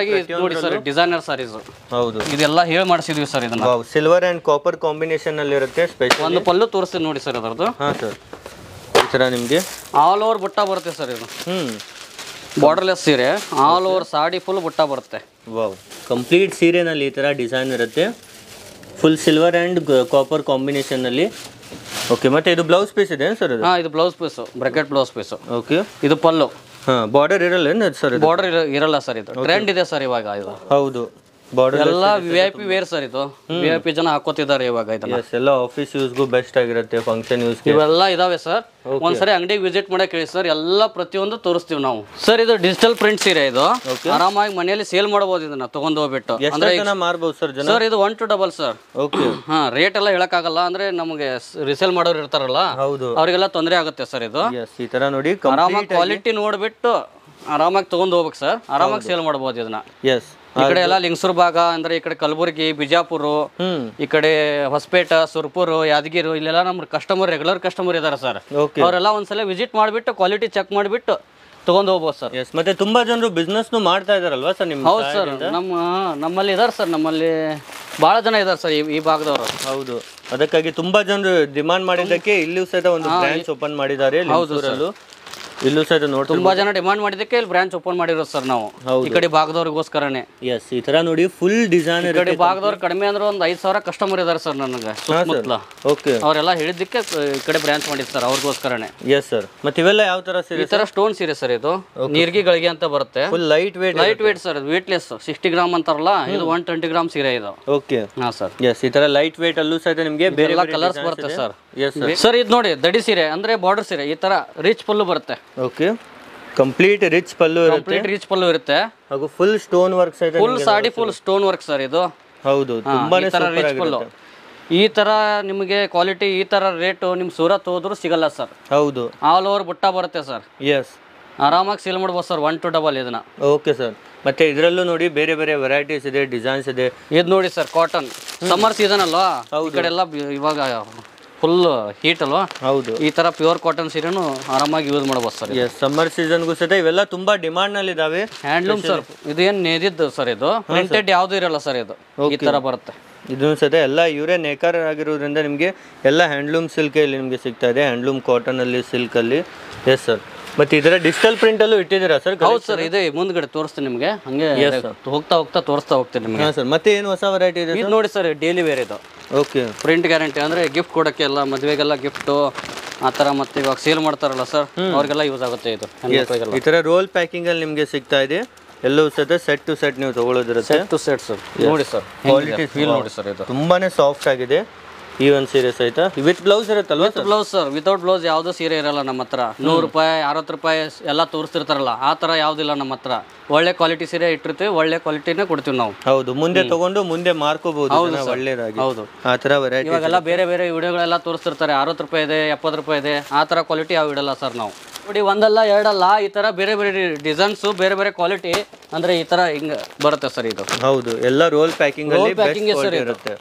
ನೋಡಿ ಸರ್. ಡಿಸೈನರ್ ಸಾರೀಸ್. ಹೌದು. ಇದೆಲ್ಲ ಹೇಳಿ ಮಾಡಿಸಿದ್ವಿ ಸರ್ ಇದನ್ನ. ಸಿಲ್ವರ್ ಅಂಡ್ ಕಾಪರ್ ಕಾಂಬಿನೇಷನ್ ಅಲ್ಲಿ ಇರುತ್ತೆ. ಸ್ಪೆಷಲ್ ಒಂದು ಪಲ್ಲು ತೋರಿಸ್ತೀನಿ ನೋಡಿ ಸರ್ ಅದರದ್ದು. ಹಾ ಸರ್. ಈ ತರ ನಿಮ್ಗೆ ಆಲ್ ಓವರ್ ಬುಟ್ಟ ಬರುತ್ತೆ ಸರ್ ಇದು. ಬಾರ್ಡರ್ಲೆಸ್ ಸೀರೆ. ಆಲ್ ಓವರ್ ಸಾಡಿ ಫುಲ್ ಬುಟ್ಟ ಬರುತ್ತೆ. ವಾವ್. ಕಂಪ್ಲೀಟ್ ಸೀರೆನಲ್ಲಿ ಈ ತರ ಡಿಸೈನ್ ಇರುತ್ತೆ. Full silver and copper combination ಅಲ್ಲಿ. ಓಕೆ. ಮತ್ತೆ ಇದು ಬ್ಲೌಸ್ ಪೀಸ್ ಇದೆ ಸರ್? ಇದು blouse piece, bracket blouse piece. Okay. ಇದು ಪಲ್ಲು. ಬಾರ್ಡರ್ ಇರಲ್ಲ ಸರ್? ಬಾರ್ಡರ್ ಇರಲ್ಲ ಸರ್. ಇದು ಟ್ರೆಂಡ್ ಇದೆ ಸರ್ ಇವಾಗ ಇದು. ಹೌದು. ಬಾರ್ಡರ್ ಎಲ್ಲ VIP ವೇರ್ ಸರ್ ಇದು. VIP ಜನ ಹಾಕೋತಿದ್ದಾರೆ ಇವಾಗ ಇದನ್ನ. ಎಲ್ಲ ಆಫೀಸ್ ಯೂಸ್ಗೂ ಬೆಸ್ಟ್ ಆಗಿರುತ್ತೆ, ಫಂಕ್ಷನ್ ಯೂಸ್. ಇವೆಲ್ಲ ಇದಾವೆ ಸರ್. ಒಂದ್ಸರಿ ಅಂಗಡಿಗೆ ವಿಸಿಟ್ ಮಾಡಕ್ ಹೇಳಿ ಸರ್. ಎಲ್ಲ ಪ್ರತಿಯೊಂದು ತೋರಿಸ್ತೀವಿ ನಾವು ಸರ್. ಇದು ಡಿಜಿಟಲ್ ಪ್ರಿಂಟ್ ಸೀರೆ ಇದು. ಆರಾಮಾಗಿ ಮನೆಯಲ್ಲಿ ಸೇಲ್ ಮಾಡಬಹುದು ಇದನ್ನ ತಗೊಂಡ್ ಹೋಗ್ಬಿಟ್ಟು. ಮಾರ್ಬಹುದು ಸರ್ ಜನ? ಸರ್ ಇದು 1 to 2 ಸರ್. ಓಕೆ. ಹಾ, ರೇಟ್ ಎಲ್ಲ ಹೇಳಕ್ಕಾಗಲ್ಲ. ಅಂದ್ರೆ ನಮಗೆ ರಿಸೇಲ್ ಮಾಡೋರು ಇರ್ತಾರಲ್ಲ, ಅವರಿಗೆಲ್ಲ ತೊಂದರೆ ಆಗುತ್ತೆ ಸರ್ ಇದು. ಈ ತರ ನೋಡಿ ಆರಾಮಾಗಿ ಕ್ವಾಲಿಟಿ ನೋಡ್ಬಿಟ್ಟು ಆರಾಮಾಗಿ ತಗೊಂಡ್ ಹೋಗ್ಬೇಕು ಸರ್. ಆರಾಮಾಗಿ ಸೇಲ್ ಮಾಡಬಹುದು ಇದನ್ನ. ಎಸ್. ಈ ಕಡೆ ಎಲ್ಲ ಲಿಂಗಸೂರು ಭಾಗ ಅಂದ್ರೆ ಈ ಕಡೆ ಕಲಬುರಗಿ, ಬಿಜಾಪುರ, ಈ ಕಡೆ ಹೊಸಪೇಟ, ಸುರ್ಪುರ್, ಯಾದಗಿರಿ, ಇಲ್ಲೆಲ್ಲ ನಮ್ಮ ಕಸ್ಟಮರ್, ರೆಗ್ಯುಲರ್ ಕಸ್ಟಮರ್ ಇದಾರೆ ಸರ್. ಅವರೆಲ್ಲ ಒಂದ್ಸಲ ವಿಸಿಟ್ ಮಾಡಿಬಿಟ್ಟು ಕ್ವಾಲಿಟಿ ಚೆಕ್ ಮಾಡಿಬಿಟ್ಟು ತಗೊಂಡ್ ಹೋಗ್ಬೋದು ಸರ್. ಮತ್ತೆ ತುಂಬಾ ಜನರು ಬಿಸ್ನೆಸ್ ಮಾಡ್ತಾ ಇದಾರಲ್ವಾ ಸರ್ ನಿಮ್ಮ? ಹೌದು ಸರ್. ನಮ್ಮಲ್ಲಿ ಇದಾರೆ ಸರ್. ನಮ್ಮಲ್ಲಿ ಬಹಳ ಜನ ಇದಾರೆ ಸರ್ ಈ ಭಾಗದವರು. ಹೌದು. ಅದಕ್ಕಾಗಿ ತುಂಬಾ ಜನರು ಡಿಮಾಂಡ್ ಮಾಡಿದ್ದಕ್ಕೆ ಇಲ್ಲೂ ಸಹಿತ ಒಂದು ಬ್ರಾಂಚ್ ಓಪನ್ ಮಾಡಿದ್ದಾರೆ. ಇಲ್ಲೂ ಸಹಿತ ನೋಡಿ ತುಂಬಾ ಜನ ಡಿಮಾಂಡ್ ಮಾಡಿದ್ದಕ್ಕೆ ಇಲ್ಲಿ ಬ್ರಾಂಚ್ ಓಪನ್ ಮಾಡಿರೋದು ಸರ್ ನಾವು ಈ ಕಡೆ ಭಾಗದವ್ರಿಗೋಸ್ಕರನೇ. ಎಸ್. ಈ ತರ ನೋಡಿ ಫುಲ್ ಡಿಸೈನ್. ಈ ಕಡೆ ಭಾಗದವ್ರು ಕಡಿಮೆ ಅಂದ್ರೆ ಒಂದು 5,000 ಕಸ್ಟಮರ್ ಇದಾರೆ ಸರ್ ನನಗೆ ಸುತ್ತಮುತ್ತಲ. ಓಕೆ. ಅವರೆಲ್ಲ ಹೇಳಿದ್ದಕ್ಕೆ ಈ ಕಡೆ ಬ್ರಾಂಚ್ ಮಾಡಿದ್ ಸರ್ ಅವ್ರಿಗೋಸ್ಕರನೇ. S sir. ಮತ್ತೆ ಇವೆಲ್ಲ ಯಾವ ತರ ಸೀರೆ? ಈ ತರ ಸ್ಟೋನ್ ಸೀರೆ ಸರ್ ಇದು. ನೀರ್ಗಿಗಳಿಗೆ ಅಂತ ಬರುತ್ತೆ. Full light weight sir. Weightless 60 gram ಅಂತಾರಲ್ಲ, ಇದು 120 ಗ್ರಾಮ್ ಸೀರೆ ಇದು. ಓಕೆ. ಹಾ ಸರ್. ಎಸ್. ಈ ತರ ಲೈಟ್ ವೇಟ್ ಅಲ್ಲೂ ಸಹಿತ ನಿಮಗೆ ಬೇರೆ ಕಲರ್ಸ್ ಬರುತ್ತೆ ಸರ್. ಸರ್ ಇದು ನೋಡಿ ದಡಿ ಸೀರೆ ಅಂದ್ರೆ ಬಾರ್ಡರ್ ಸೀರೆ. ಈ ತರ ರಿಚ್ ಪಲ್ಲು ಬರುತ್ತೆ. ಓಕೆ. ಕಂಪ್ಲೀಟ್ ರಿಚ್ ಪಲ್ಲು ಇರುತ್ತೆ. ಹಾಗೂ ಫುಲ್ ಸ್ಟೋನ್ ವರ್ಕ್ ಸಹಿತ. Full sari full stone work sir ಇದು. ಹೌದು. ತುಂಬಾನೇ ಸೂಪರ್ ಆಗಿದೆ. ಈ ತರ ನಿಮಗೆ ಕ್ವಾಲಿಟಿ, ಈ ತರ ರೇಟ್ ನಿಮ್ ಸೂರತ್ ಹೋದ್ರು ಸಿಗಲ್ಲ ಸರ್. ಹೌದು. ಆಲ್ ಓವರ್ ಬುಟ್ಟ ಬರುತ್ತೆ ಸರ್. ಎಸ್. ಆರಾಮಾಗಿ ಸೇಲ್ ಮಾಡ್ಬೋದು ಸರ್. 1 to 2 ಇದನ್ನ. Okay sir. ಮತ್ತೆ ಇದರಲ್ಲೂ ನೋಡಿ ಬೇರೆ ಬೇರೆ ವೆರೈಟೀಸ್ ಇದೆ, ಡಿಸೈನ್ಸ್ ಇದೆ. ಇದು ನೋಡಿ ಸರ್ ಕಾಟನ್. ಸಮ್ಮರ್ ಸೀಸನ್ ಅಲ್ವಾ, ಈ ಕಡೆ ಎಲ್ಲ ಇವಾಗ ಫುಲ್ ಹೀಟ್ ಅಲ್ವಾ, ಹೌದು. ಈ ತರ ಪ್ಯೂರ್ ಕಾಟನ್ ಸೀರೆನು ಆರಾಮಾಗಿ ಯೂಸ್ ಮಾಡಬಹುದು ಸರ್. ಎಸ್, ಸಮ್ಮರ್ ಸೀಸನ್ಗೂ ಸಹಿತ ಇವೆಲ್ಲ ತುಂಬಾ ಡಿಮಾಂಡ್ ನಲ್ಲಿ ಇದಾವೆ. ಹ್ಯಾಂಡ್ಲೂಮ್ ಸರ್, ಇದು ಏನ್ ನೇದಿದ್ದು ಸರ್, ಇದು ಪ್ರಿಂಟೆಡ್ ಯಾವ್ದು ಇರಲ್ಲ ಸರ್, ಇದು ಈ ತರ ಬರುತ್ತೆ. ಇದನ್ನು ಸಹಿತ ಎಲ್ಲ ಇವರೇ ನೇಕಾರ ಆಗಿರೋದ್ರಿಂದ ನಿಮಗೆ ಎಲ್ಲ ಹ್ಯಾಂಡ್ಲೂಮ್ ಸಿಲ್ಕ್ ಇಲ್ಲಿ ನಿಮಗೆ ಸಿಗ್ತಾ ಇದೆ, ಹ್ಯಾಂಡ್ಲೂಮ್ ಕಾಟನ್ ಅಲ್ಲಿ, ಸಿಲ್ಕ್ ಅಲ್ಲಿ. S sir. ಮತ್ತೆ ಇದರ ಡಿಜಿಟಲ್ ಪ್ರಿಂಟ್ ಅಲ್ಲೂ ಇಟ್ಟಿದ್ದೀರಾ ಸರ್? ಹೌದು ಸರ್, ಇದೆ ಮುಂದ್ಗಡೆ ತೋರಿಸ್ತೀನಿ ನಿಮಗೆ, ಹಂಗೆ ಹೋಗ್ತಾ ಹೋಗ್ತಾ ತೋರಿಸ್ತಾ ಹೋಗ್ತೀನಿ ನಿಮಗೆ. ಸರ್, ಮತ್ತೆ ಏನು ಹೊಸ ವೆರೈಟಿ ಇದೆ? ಇದು ನೋಡಿ ಸರ್, ಡೈಲಿ ವೇರ್ ಇದು. ಓಕೆ. ಪ್ರಿಂಟ್ ಗ್ಯಾರಂಟಿ ಅಂದ್ರೆ ಗಿಫ್ಟ್ ಕೊಡೋಕ್ಕೆ ಎಲ್ಲ, ಮದುವೆಗೆಲ್ಲ ಗಿಫ್ಟು ಆ ಥರ, ಮತ್ತೆ ಇವಾಗ ಸೇಲ್ ಮಾಡ್ತಾರಲ್ಲ ಸರ್, ಅವ್ರಿಗೆಲ್ಲ ಯೂಸ್ ಆಗುತ್ತೆ ಇದು. ಈ ತರ ರೋಲ್ ಪ್ಯಾಕಿಂಗ್ ಅಲ್ಲಿ ನಿಮಗೆ ಸಿಗ್ತಾ ಇದೆ. ಎಲ್ಲವೂ ಸಹಿತ ಸೆಟ್ ಟು ಸೆಟ್ ನೀವು ತಗೊಳ್ಳೋದಿರುತ್ತೆ. Set to set sir. ನೋಡಿ ಸರ್, ಕ್ವಾಲಿಟಿ ಫೀಲ್ ನೋಡಿ ಸರ್, ಇದು ತುಂಬಾನೇ ಸಾಫ್ಟ್ ಆಗಿದೆ. ಈ ಒಂದು ಸೀರೆ ಸಹಿತ ವಿತ್ ಬ್ಲೌಸ್ ಇರುತ್ತಲ್ವಾ? With blouse sir, without blouse ಯಾವುದೋ ಸೀರೆ ಇರಲ್ಲ ನಮ್ಮ ಹತ್ರ. 100 ರೂಪಾಯಿ 60 ರೂಪಾಯಿ ಎಲ್ಲ ತೋರಿಸ್ತಿರ್ತಾರಲ್ಲ, ಆ ಥರ ಯಾವುದಿಲ್ಲ ನಮ್ಮ ಹತ್ರ. ಒಳ್ಳೆ ಕ್ವಾಲಿಟಿ ಸೀರೆ ಇಟ್ಟಿರ್ತೀವಿ, ಒಳ್ಳೆ ಕ್ವಾಲಿಟಿನೇ ಕೊಡ್ತೀವಿ ನಾವು. ಹೌದು, ಮುಂದೆ ತಗೊಂಡು ಮುಂದೆ ಮಾರ್ಕೋಬಹುದು ಒಳ್ಳೇದಾಗಿ. ಹೌದು, ಆ ಥರ ವೆರೈಟಿ. ಇವಾಗೆಲ್ಲ ಬೇರೆ ಬೇರೆ ವಿಡಿಯೋಗಳೆಲ್ಲ ತೋರಿಸ್ತಿರ್ತಾರೆ, 60 ರೂಪಾಯಿ ಇದೆ, 70 ರೂಪಾಯಿ ಇದೆ, ಆ ಥರ ಕ್ವಾಲಿಟಿ ಯಾವ ಇಡಲ್ಲ ಸರ್ ನಾವು. ನೋಡಿ, ಒಂದಲ್ಲ ಎರಡಲ್ಲ, ಈ ಥರ ಬೇರೆ ಬೇರೆ ಡಿಸೈನ್ಸು, ಬೇರೆ ಬೇರೆ ಕ್ವಾಲಿಟಿ, ಅಂದರೆ ಈ ಥರ ಹಿಂಗೆ ಬರುತ್ತೆ ಸರ್ ಇದು. ಹೌದು, ಎಲ್ಲ ರೋಲ್ ಪ್ಯಾಕಿಂಗ್ ಅಲ್ಲಿ ಬೆಸ್ಟ್ ಇರುತ್ತೆ.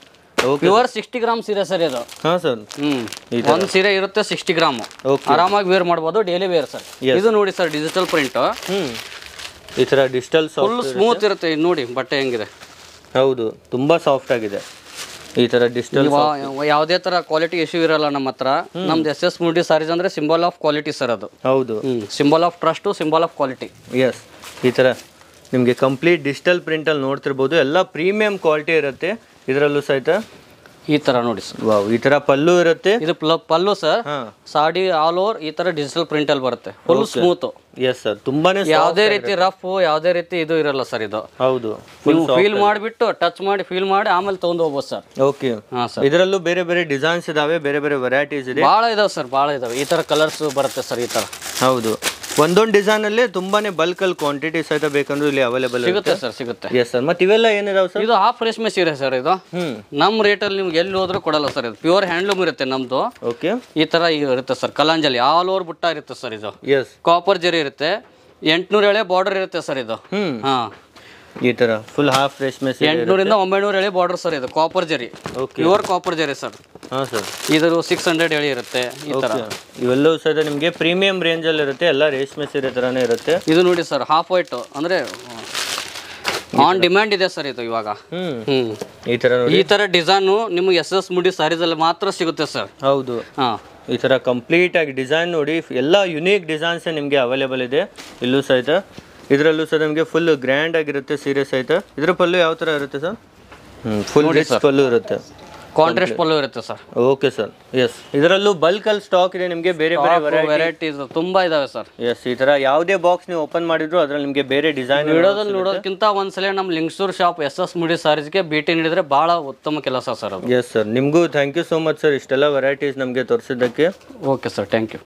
ಪ್ಯೂರ್ 60 ಗ್ರಾಮ್ ಸೀರೆ ಸರ್ ಇದು. ಹಾಂ ಸರ್. ಒಂದು ಸೀರೆ ಇರುತ್ತೆ 60 ಗ್ರಾಮ್, ಆರಾಮಾಗಿ ವೇರ್ ಮಾಡ್ಬೋದು, ಡೈಲಿ ವೇರ್ ಸರ್. ಇದು ನೋಡಿ ಸರ್, ಡಿಜಿಟಲ್ ಪ್ರಿಂಟ್. ಈ ಥರ ಡಿಜಿಟಲ್ ಫುಲ್ ಸ್ಮೂತ್ ಇರುತ್ತೆ. ಇದು ನೋಡಿ ಬಟ್ಟೆ ಹೆಂಗಿದೆ. ಹೌದು, ತುಂಬಾ ಸಾಫ್ಟ್ ಆಗಿದೆ. ಈ ತರ ಡಿಜಿಟಲ್ ಯಾವುದೇ ತರ ಕ್ವಾಲಿಟಿ ಇಶ್ಯೂ ಇರಲ್ಲ ನಮ್ಮ ಹತ್ರ. ನಮ್ದು SS ಮೂಡಿ ಸಾರೀಸ್ ಅಂದ್ರೆ ಸಿಂಬಲ್ ಆಫ್ ಕ್ವಾಲಿಟಿ ಸರ್ ಅದು. ಹೌದು, symbol of trust, symbol of quality. Yes, ಈ ತರ ನಿಮಗೆ ಕಂಪ್ಲೀಟ್ ಡಿಜಿಟಲ್ ಪ್ರಿಂಟ್ ಅಲ್ಲಿ ನೋಡ್ತಿರ್ಬೋದು. ಎಲ್ಲ ಪ್ರೀಮಿಯಂ ಕ್ವಾಲಿಟಿ ಇರುತ್ತೆ ಇದರಲ್ಲೂ ಸಹಿತ. ಈ ತರ ನೋಡಿ ಸರ್, ವಾವ್, ಈ ತರ ಪಲ್ಲು ಇರುತ್ತೆ. ಇದು ಪಲ್ಲು ಸರ್, ಸಾಡಿ ಆಲ್ ಓವರ್ ಈ ತರ ಡಿಜಿಟಲ್ ಪ್ರಿಂಟ್ ಅಲ್ಲಿ ಬರುತ್ತೆ, ಫುಲ್ ಸ್ಮೂತ್. ಎಸ್ ಸರ್, ತುಂಬಾನೇ ಯಾವುದೇ ರೀತಿ ರಫ್, ಯಾವುದೇ ರೀತಿ ಇದು ಇರಲ್ಲ ಸರ್ ಇದು. ಹೌದು, ನೀವು ಫೀಲ್ ಮಾಡಿಬಿಟ್ಟು ಟಚ್ ಮಾಡಿ ಫೀಲ್ ಮಾಡಿ ಆಮೇಲೆ ತಗೊಂಡು ಹೋಗ್ಬೋದು ಸರ್. ಓಕೆ. ಇದರಲ್ಲೂ ಬೇರೆ ಬೇರೆ ಡಿಸೈನ್ಸ್ ಇದಾವೆ, ಬೇರೆ ಬೇರೆ ವೆರೈಟೀಸ್ ಇದೆ, ಭಾಳ ಇದಾವೆ ಸರ್, ಭಾಳ ಇದಾವೆ. ಈ ತರ ಕಲರ್ಸ್ ಬರುತ್ತೆ ಸರ್ ಈ ತರ. ಹೌದು, ಒಂದೊಂದು ಡಿಸೈನ್ ಅಲ್ಲಿ ತುಂಬಾನೇ ಬಲ್ಕ್ ಅಲ್ಲಿ ಕ್ವಾಂಟಿಟಿ ಸಹಿತ ಬೇಕಂದ್ರೆ ಇಲ್ಲಿ ಅವೈಲೇಬಲ್ ಸಿಗುತ್ತೆ ಸರ್, ಸಿಗುತ್ತೆ. S sir. ಮತ್ತೆ ಇವೆಲ್ಲ ಏನಿದಾವೆ ಸರ್? ಇದು ಹಾಫ್ ರೇಷ್ಮೆ ಸೀರೆ ಸರ್ ಇದು. ನಮ್ಮ ರೇಟಲ್ಲಿ ನಿಮ್ಗೆ ಎಲ್ಲಿ ಹೋದ್ರೂ ಕೊಡಲ್ಲ ಸರ್. ಇದು ಪ್ಯೂರ್ ಹ್ಯಾಂಡ್ಲೂಮ್ ಇರುತ್ತೆ ನಮ್ದು. ಓಕೆ. ಈ ತರ ಇರುತ್ತೆ ಸರ್, ಕಲಾಂಜಲಿ ಆಲ್ ಓವರ್ ಬುಟ್ಟ ಇರುತ್ತೆ ಸರ್ ಇದು. ಎಸ್, ಕಾಪರ್ ಜರಿ ಇರುತ್ತೆ, 800 ಎಳೆ ಬಾರ್ಡರ್ ಇರುತ್ತೆ ಸರ್ ಇದು. ಹಾ, ಈ ತರ ಫುಲ್ ಹಾಫ್ ರೇಷ್ಮೆ ಸೀರೆ, 800 ಇಂದ 900 ಎಳೆ ಬಾರ್ಡರ್ ಸರ್ ಇದು. ಕಾಪರ್ ಜರಿ, ಪ್ಯೂರ್ ಕಾಪರ್ ಜರಿ ಸರ್. ಹಾ ಸರ್. ಇದ್ರ 600 ಎಳೆ ಇರುತ್ತೆ ಈ ತರ. ಇವೆಲ್ಲವೂ ಸಹಿತ ನಿಮಗೆ ಪ್ರೀಮಿಯಂ ರೇಂಜ್ ಅಲ್ಲಿ ಇರುತ್ತೆ, ಎಲ್ಲ ರೇಷ್ಮೆ ಸೀರೆ ತರಾನೇ ಇರುತ್ತೆ. ಇದು ನೋಡಿ ಸರ್, ಹಾಫ್ ವೈಟ್ ಅಂದ್ರೆ ಆನ್ ಡಿಮ್ಯಾಂಡ್ ಇದೆ ಸರ್ ಇದು ಇವಾಗ. ಈ ತರ ಡಿಸೈನು ನಿಮ್ಗೆ SS ಮೂಡಿ ಸಾರೀಸ್ ಅಲ್ಲಿ ಮಾತ್ರ ಸಿಗುತ್ತೆ ಸರ್. ಹೌದು. ಹಾ, ಈ ತರ ಕಂಪ್ಲೀಟ್ ಆಗಿ ಡಿಸೈನ್ ನೋಡಿ, ಎಲ್ಲ ಯುನೀಕ್ ಡಿಸೈನ್ಸ್ ನಿಮಗೆ ಅವೈಲೇಬಲ್ ಇದೆ ಇಲ್ಲೂ ಸಹಿತ. ಇದರಲ್ಲೂ ಸಹ ನಿಮಗೆ ಫುಲ್ ಗ್ರ್ಯಾಂಡ್ ಆಗಿರುತ್ತೆ ಸೀರೆ ಸಹಿತ. ಇದ್ರ ಪಲ್ಲು ಯಾವ ತರ ಇರುತ್ತೆ ಸರ್? ಫುಲ್ ರಿಚ್ ಪಲ್ಲು ಇರುತ್ತೆ, ಕಾಂಟ್ರಾಸ್ಟ್ ಪಲ್ಲು ಇರುತ್ತೆ ಸರ್. Okay sir. ಎಸ್, ಇದರಲ್ಲೂ ಬಲ್ಕ್ ಅಲ್ಲಿ ಸ್ಟಾಕ್ ಇದೆ ನಿಮಗೆ, ಬೇರೆ ಬೇರೆ ವೆರೈಟೀಸ್ ತುಂಬಾ ಇದಾವೆ ಸರ್. ಎಸ್, ಈ ತರ ಯಾವುದೇ ಬಾಕ್ಸ್ ನೀವು ಓಪನ್ ಮಾಡಿದ್ರು ಅದ್ರಲ್ಲಿ ನಿಮಗೆ ಬೇರೆ ಡಿಸೈನ್. ವಿಡಿಯೋದಲ್ಲಿ ನೋಡೋದಕ್ಕಿಂತ ಒಂದ್ಸಲ ನಮ್ಮ ಲಿಂಗಸೂರು ಶಾಪ್ SS ಮೂಡಿ ಸಾರೀಸ್ಗೆ ಭೇಟಿ ನೀಡಿದ್ರೆ ಬಹಳ ಉತ್ತಮ ಕೆಲಸ ಸರ್ ಅದು. ಎಸ್ ಸರ್, ನಿಮಗೂ thank you so much sir, ಇಷ್ಟೆಲ್ಲ ವೆರೈಟೀಸ್ ನಮಗೆ ತೋರಿಸಿದ್ದಕ್ಕೆ. Okay sir, thank you.